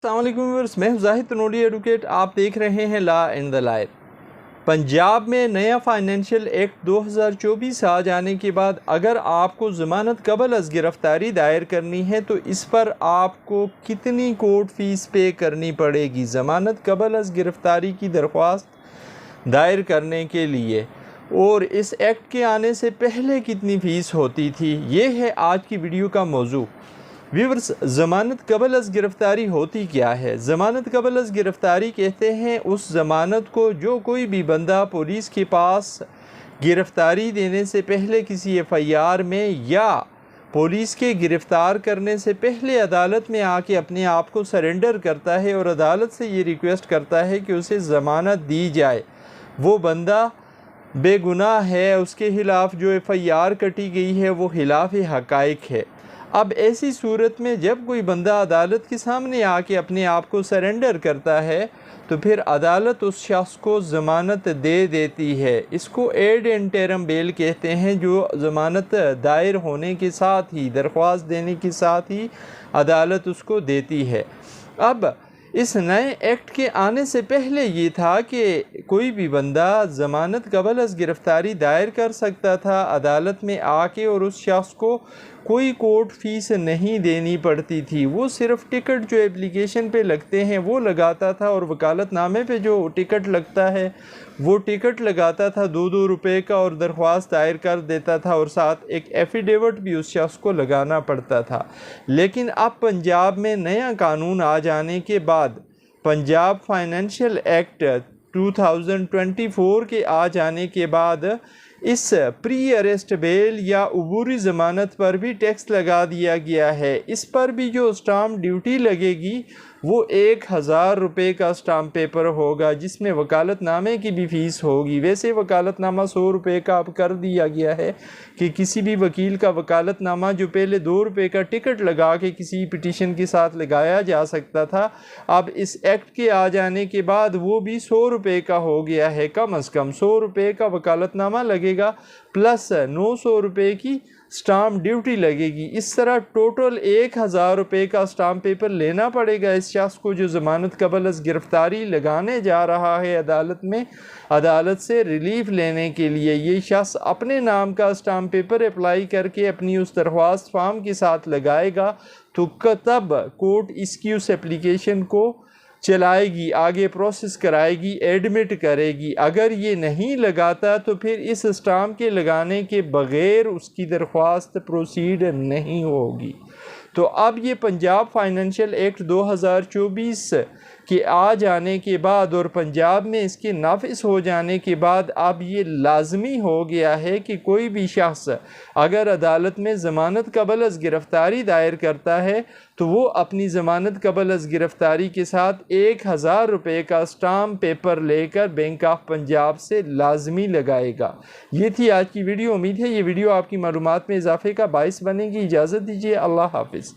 अस्सलाम वालेकुम व्यूअर्स, मैं जाहिद तनोड़ी एडवोकेट। आप देख रहे हैं law and the lawyer. Punjab में नया फाइनेंशियल एक्ट 2024 आ जाने के बाद अगर आपको ज़मानत कबल अज़ गिरफ़्तारी दायर करनी है तो इस पर आपको कितनी कोर्ट फ़ीस पे करनी पड़ेगी। ज़मानत कबल अज़ गिरफ़्तारी की दरख्वास्त दायर करने के लिए और इस एक्ट के आने से पहले कितनी फ़ीस होती थी, ये है आज की वीडियो का मौजू। व्यूअर्स, ज़मानत कबल अज़ गिरफ़्तारी होती क्या है? ज़मानत कबल अज़ गिरफ़्तारी कहते हैं उस ज़मानत को जो कोई भी बंदा पुलिस के पास गिरफ़्तारी देने से पहले किसी एफ़आईआर में या पुलिस के गिरफ़्तार करने से पहले अदालत में आके अपने आप को सरेंडर करता है और अदालत से ये रिक्वेस्ट करता है कि उसे ज़मानत दी जाए। वो बंदा बेगुनाह है, उसके ख़िलाफ़ जो एफ़आईआर कटी गई है वो खिलाफ़ हक़ाइक़ है। अब ऐसी सूरत में जब कोई बंदा अदालत के सामने आके अपने आप को सरेंडर करता है तो फिर अदालत उस शख्स को ज़मानत दे देती है। इसको एड इंटरम बेल कहते हैं, जो ज़मानत दायर होने के साथ ही, दरख्वास्त देने के साथ ही अदालत उसको देती है। अब इस नए एक्ट के आने से पहले ये था कि कोई भी बंदा ज़मानत कबल अज़ गिरफ़्तारी दायर कर सकता था अदालत में आके और उस शख्स को कोई कोर्ट फ़ीस नहीं देनी पड़ती थी। वो सिर्फ़ टिकट जो एप्लीकेशन पे लगते हैं वो लगाता था और वकालतनामे पे जो टिकट लगता है वो टिकट लगाता था 2-2 रुपये का और दरख्वास्त दायर कर देता था और साथ एक एफ़िडेविट भी उस शख्स को लगाना पड़ता था। लेकिन अब पंजाब में नया कानून आ जाने के बाद, पंजाब फाइनेंशियल एक्ट 2024 के आ जाने के बाद इस प्री अरेस्ट बेल या अबूरी ज़मानत पर भी टैक्स लगा दिया गया है। इस पर भी जो स्टाम्प ड्यूटी लगेगी वो 1000 रुपये का स्टाम्प पेपर होगा, जिसमें वकालतनामे की भी फ़ीस होगी। वैसे वकालतनामा 100 रुपये का अब कर दिया गया है कि किसी भी वकील का वकालतनामा जो पहले 2 रुपये का टिकट लगा के किसी पिटीशन के साथ लगाया जा सकता था, अब इस एक्ट के आ जाने के बाद वो भी 100 रुपये का हो गया है। कम अज़ कम 100 रुपये का वकालतनामा लगेगा प्लस 900 रुपये की स्टाम्प ड्यूटी लगेगी। इस तरह टोटल 1000 रुपये का स्टाम्प पेपर लेना पड़ेगा इस शख्स को जो ज़मानत कबल अज़ गिरफ़्तारी लगाने जा रहा है अदालत में, अदालत से रिलीफ़ लेने के लिए। ये शख्स अपने नाम का स्टाम्प पेपर अप्लाई करके अपनी उस दरख्वास्त फार्म के साथ लगाएगा तो तब कोर्ट इसकी उस एप्लीकेशन को चलाएगी, आगे प्रोसेस कराएगी, एडमिट करेगी। अगर ये नहीं लगाता तो फिर इस स्टाम्प के लगाने के बग़ैर उसकी दरख्वास्त प्रोसीड नहीं होगी। तो अब ये पंजाब फाइनेंशियल एक्ट 2024 के आ जाने के बाद और पंजाब में इसके नाफिज हो जाने के बाद अब ये लाजमी हो गया है कि कोई भी शख्स अगर अदालत में ज़मानत कबल अज़ गिरफ़्तारी दायर करता है तो वो अपनी ज़मानत कबल अज़ गिरफ़्तारी के साथ 1000 रुपये का स्टाम्प पेपर लेकर बैंक ऑफ पंजाब से लाजमी लगाएगा। ये थी आज की वीडियो। उम्मीद है ये वीडियो आपकी मालूमात में इजाफ़े का बाइस बनेगी। इजाज़त दीजिए, अल्लाह हाफ़िज़।